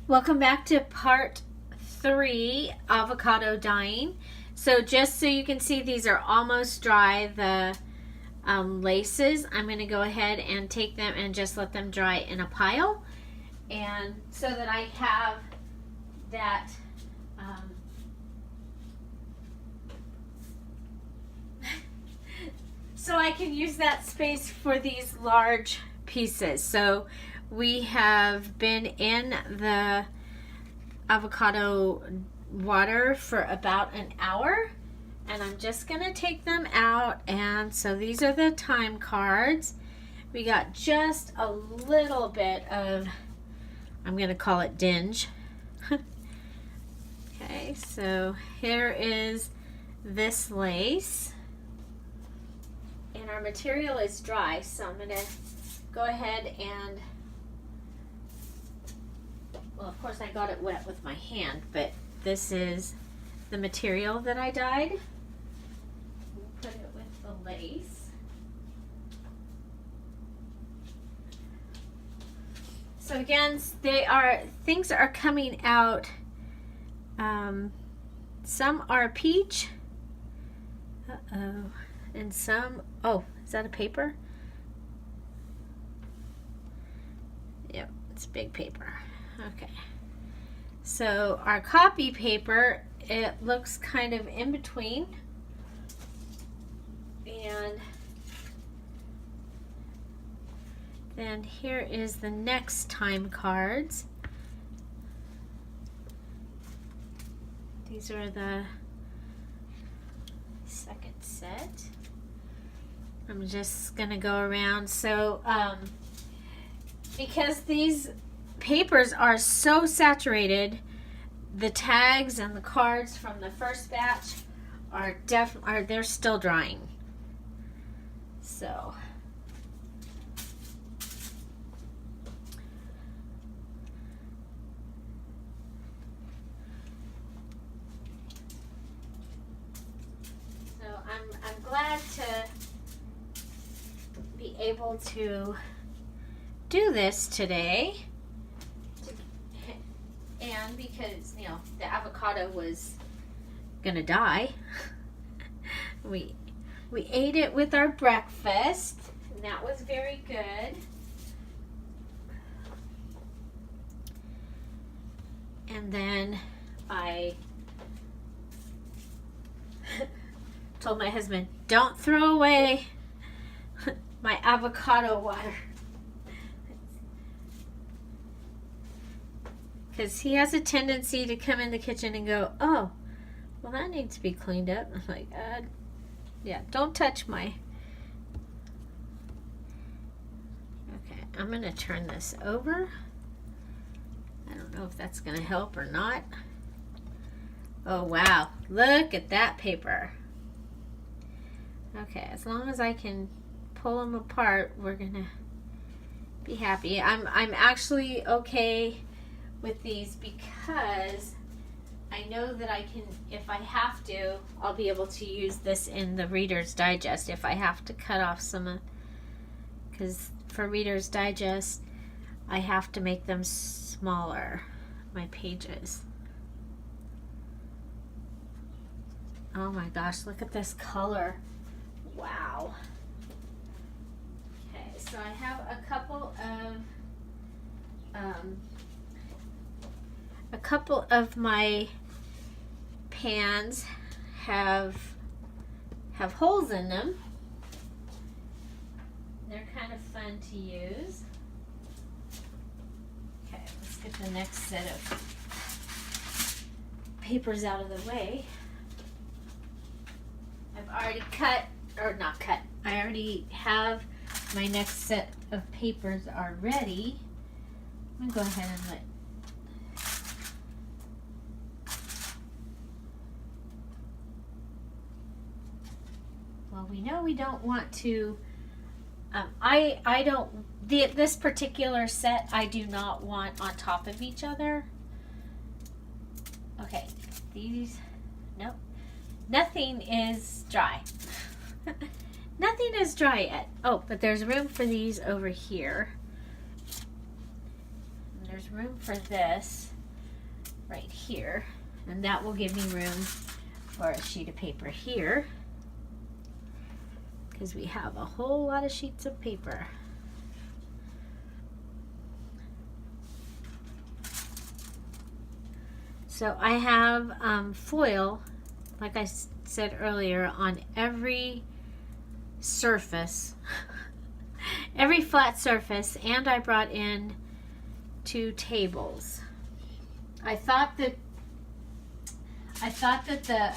Welcome back to part 3, avocado dyeing. So just so you can see, these are almost dry, the laces. I'm going to go ahead and take them and just let them dry in a pile, and so that I have that so I can use that space for these large pieces. So we have been in the avocado water for about an hour, and I'm just gonna take them out. And so these are the time cards. We got just a little bit of, I'm gonna call it dinge. Okay, so here is this lace, and our material is dry, so I'm gonna go ahead and, well, of course I got it wet with my hand, but this is the material that I dyed. We'll put it with the lace. So again, things are coming out. Some are peach. And some, oh, is that a paper? Yep, it's big paper. Okay. So our copy paper, it looks kind of in between. And then here is the next time cards. These are the second set. I'm just gonna go around. So because these papers are so saturated, the tags and the cards from the first batch are they're still drying. So I'm glad to be able to do this today, and because, you know, the avocado was gonna die, we ate it with our breakfast, and that was very good. And then I told my husband, don't throw away my avocado water, because he has a tendency to come in the kitchen and go, oh, well, that needs to be cleaned up. I'm like, yeah, don't touch my... Okay, I'm gonna turn this over. I don't know if that's gonna help or not. Oh wow, look at that paper. Okay, as long as I can pull them apart, we're gonna be happy. I'm actually okay with these because I know that I can, if I have to, I'll be able to use this in the Reader's Digest if I have to cut off some, because for Reader's Digest I have to make them smaller, my pages. Oh my gosh, look at this color. Wow. Okay, so I have a couple of my pans have holes in them. They're kind of fun to use. Okay, let's get the next set of papers out of the way. I've already cut, or not cut, I already have my next set of papers are ready. I'm gonna go ahead and let, well, we know we don't want to, I don't, this particular set I do not want on top of each other. Okay, these, nope, nothing is dry. Nothing is dry yet. Oh, but there's room for these over here. And there's room for this. right here, and that will give me room for a sheet of paper here, because we have a whole lot of sheets of paper. So I have foil, like I said earlier, on every surface, every flat surface, and I brought in 2 tables. I thought that the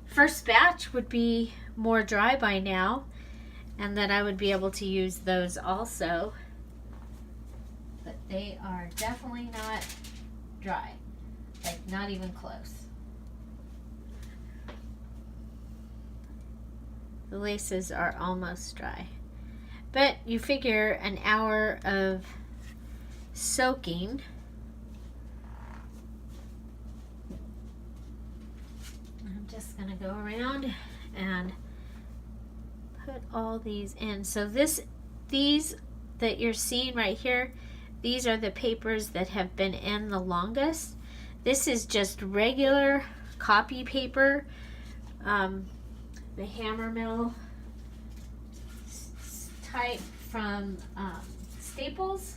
first batch would be more dry by now, and that I would be able to use those also, but they are definitely not dry, like not even close. The laces are almost dry, but you figure an hour of soaking. I'm just gonna go around and put all these in. So these that you're seeing right here, these are the papers that have been in the longest. This is just regular copy paper, the Hammermill type from Staples.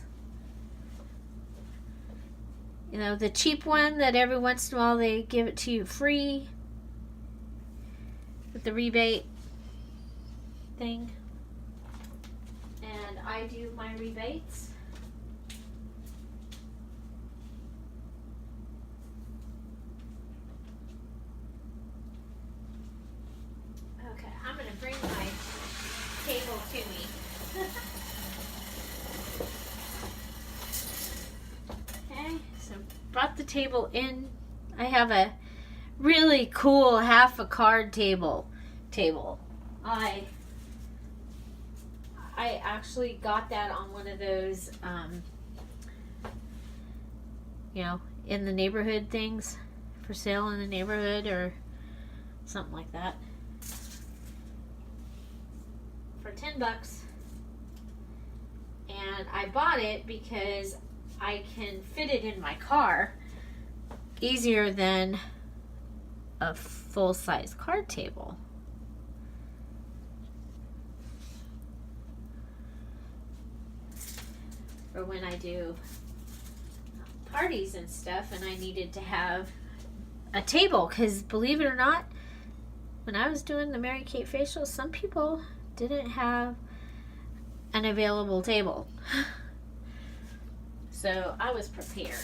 You know, the cheap one that every once in a while they give it to you free with the rebate thing. And I do my rebates. Okay, I'm going to bring my table to me. Okay, so brought the table in. I have a really cool half a card table. I actually got that on one of those, you know, in the neighborhood things, for sale in the neighborhood or something like that, for $10. And I bought it because I can fit it in my car easier than a full-size card table. Or when I do parties and stuff and I needed to have a table, because believe it or not, when I was doing the Mary Kate facial, some people didn't have an available table. So I was prepared.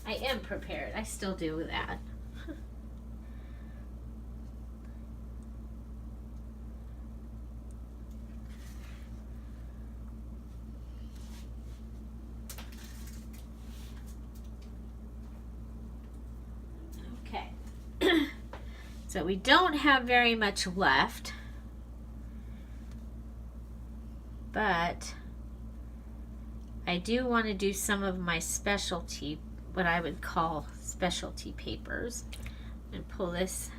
I am prepared. I still do that. Okay. So we don't have very much left, but I do want to do some of my specialty, what I would call specialty papers, and pull this.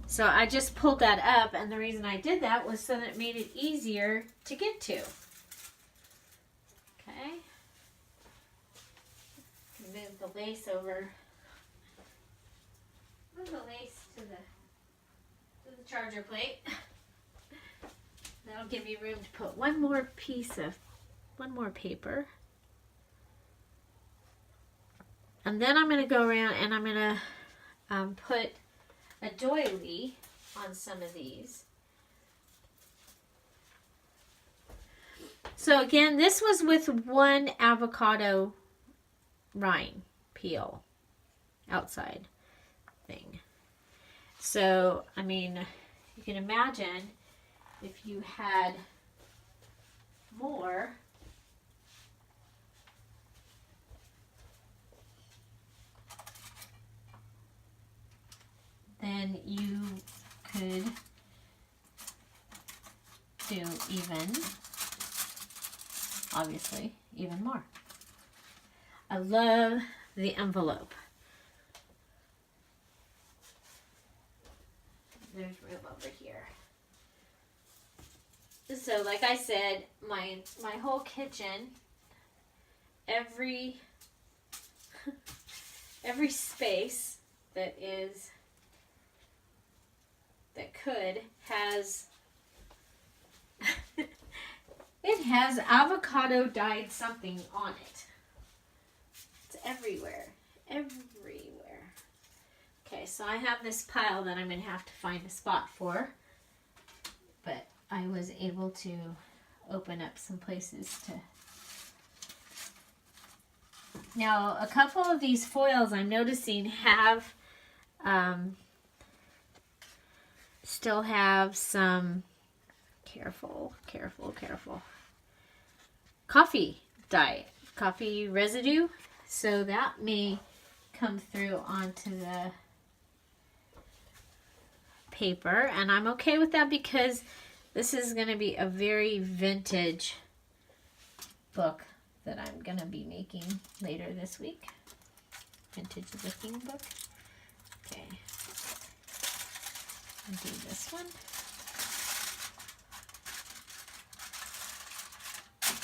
So I just pulled that up, and the reason I did that was so that it made it easier to get to. Okay. Move the lace over. Move the lace to the charger plate. That'll give you room to put one more paper. And then I'm going to go around and I'm going to put a doily on some of these. So again, this was with one avocado rind peel outside thing. So, I mean, you can imagine if you had more, then you could do obviously, even more. I love the envelope. There's room over here. So like I said, my whole kitchen every space that has it has avocado dyed something on it. It's everywhere. Everywhere. Okay, so I have this pile that I'm going to have to find a spot for. But I was able to open up some places to... Now, a couple of these foils I'm noticing have... still have some... Careful. Coffee residue. So that may come through onto the paper. And I'm okay with that because this is going to be a very vintage book that I'm going to be making later this week. Vintage looking book. Okay. I'll do this one.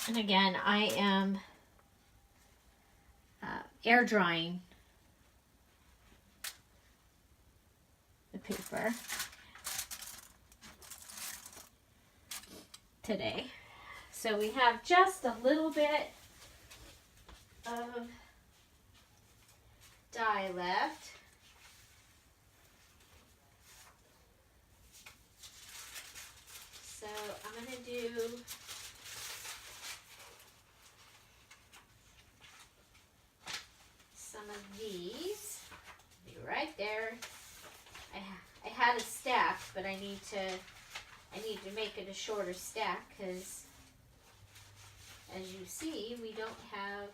And again, I am air drying the paper today. So we have just a little bit of dye left. So I'm going to do some of these. Be right there. I had a stack, but I need to make it a shorter stack because, as you see, we don't have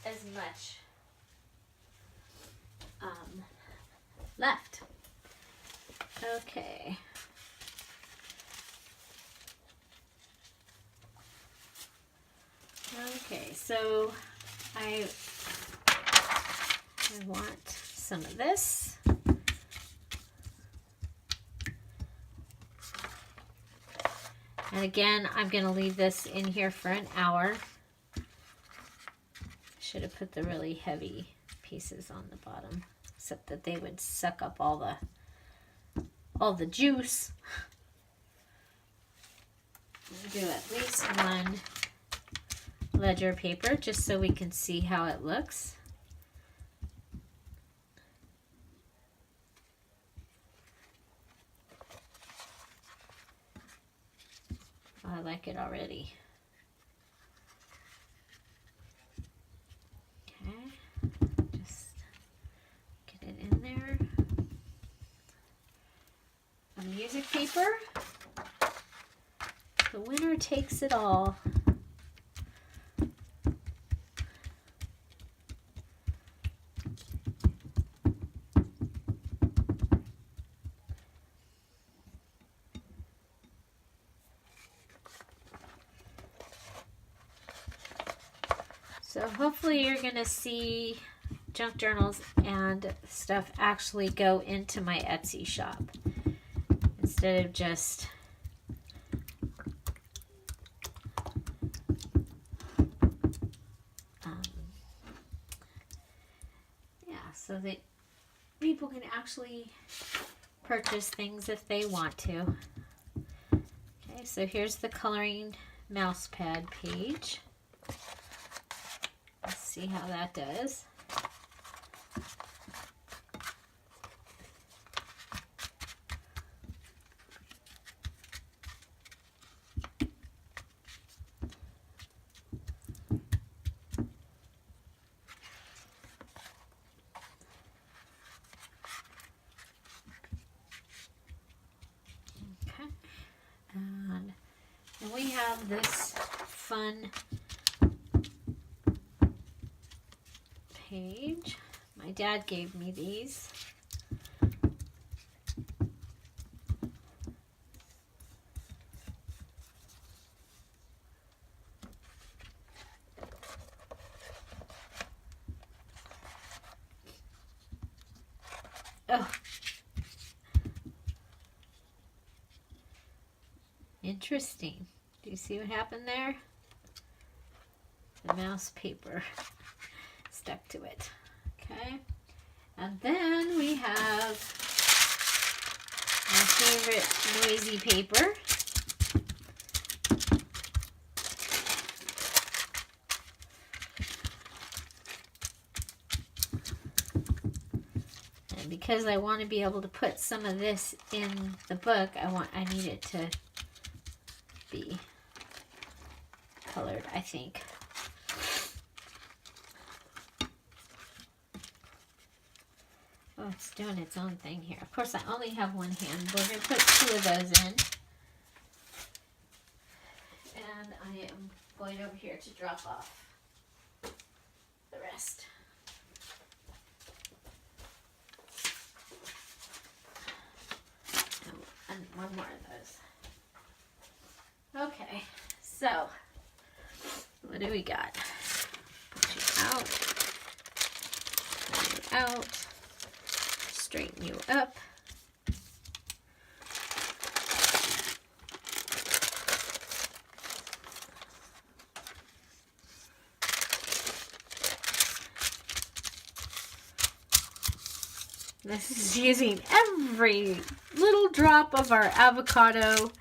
as much left. Okay. Okay, so I want some of this. And again, I'm going to leave this in here for an hour. Should have put the really heavy pieces on the bottom, except that they would suck up all the juice. I'll do at least one ledger paper just so we can see how it looks. I like it already. Okay, just get it in there. A music paper. The winner takes it all. So hopefully you're going to see junk journals and stuff actually go into my Etsy shop instead of just so that people can actually purchase things if they want to. Okay, so here's the coloring mouse pad page. Let's see how that does. Okay, and we have this fun page. My dad gave me these. Oh. Interesting. Do you see what happened there? The mouse paper stuck to it. Okay. And then we have my favorite noisy paper. And because I want to be able to put some of this in the book, I need it to be colored, I think. Oh, it's doing its own thing here. Of course, I only have one hand. We're going to put 2 of those in. And I am going over here to drop off the rest. And one more of those. Okay, so what do we got? Put you out. Put you out. Straighten you up. This is using every little drop of our avocado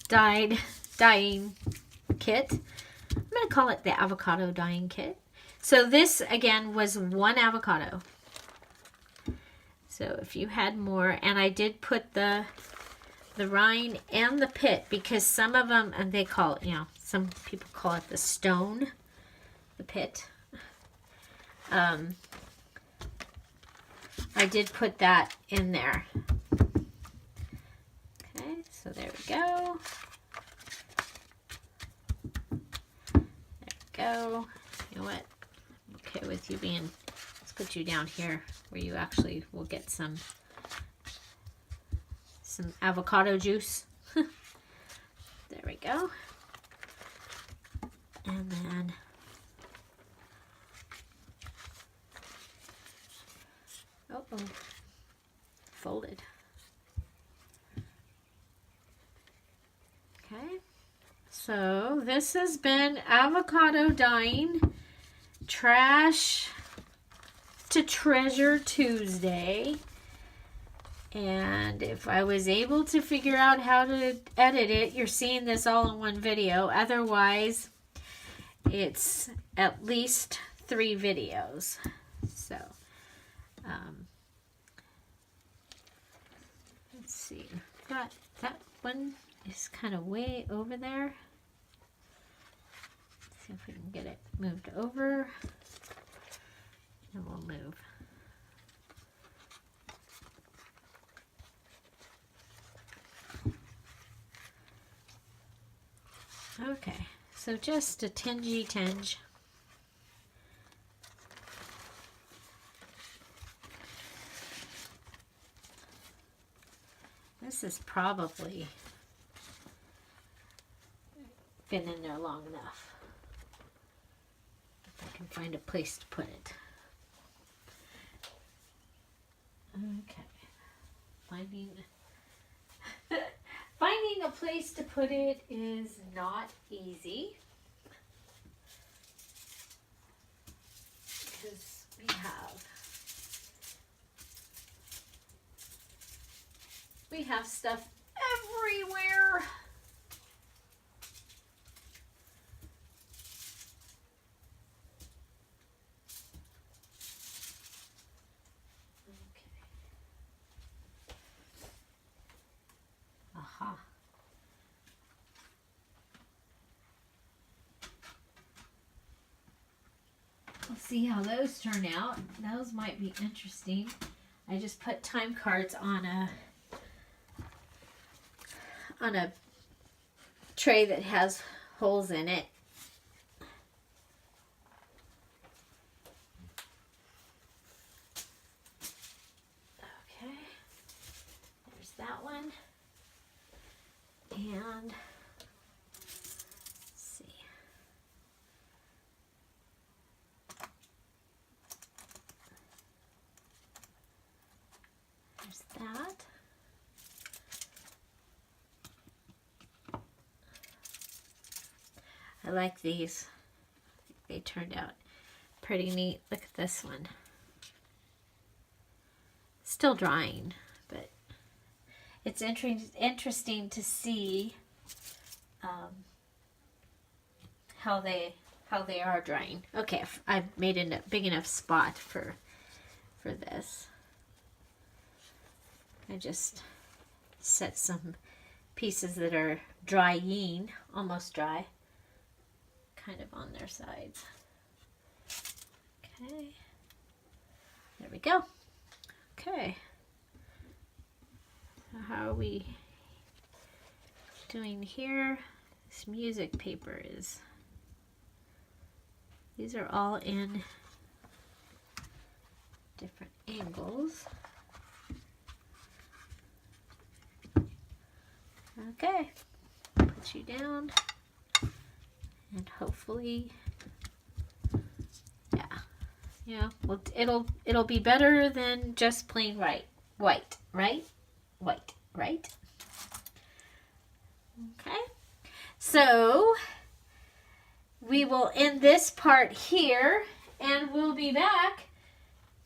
dyeing kit. I'm going to call it the avocado dyeing kit. So this, again, was 1 avocado. So if you had more, and I did put the rind and the pit, because some of them, and they call it, you know, some people call it the stone, the pit. I did put that in there. Okay, so there we go. There we go. You know what? I'm okay with you being, let's put you down here where you actually will get some avocado juice. There we go. And then folded. Okay, so this has been Avocado Dyeing Trash to Treasure Tuesday. And if I was able to figure out how to edit it, you're seeing this all in one video. Otherwise, it's at least 3 videos. So, let's see. Got that one is kind of way over there. Let's see if we can get it moved over. And we'll move. Okay, so just a tinge. This has probably been in there long enough. If I can find a place to put it. Okay, finding a place to put it is not easy, because we have stuff everywhere. Aha. We'll see how those turn out. Those might be interesting. I just put time cards on a tray that has holes in it. Okay. There's that one. And let's see. There's that. like these. They turned out pretty neat. Look at this one. Still drying, but it's interesting to see how they are drying. Okay, I've made a big enough spot for this. I just set some pieces that are drying, almost dry, kind of on their sides. Okay, there we go. Okay, so how are we doing here? This music paper is, these are all in different angles. Okay, put you down, and hopefully, yeah, well, it'll be better than just plain white, right? White, right? Okay, so we will end this part here, and we'll be back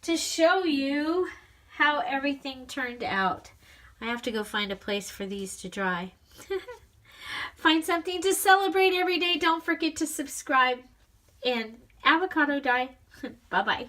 to show you how everything turned out. I have to go find a place for these to dry. Find something to celebrate every day. Don't forget to subscribe. And avocado dye. Bye-bye.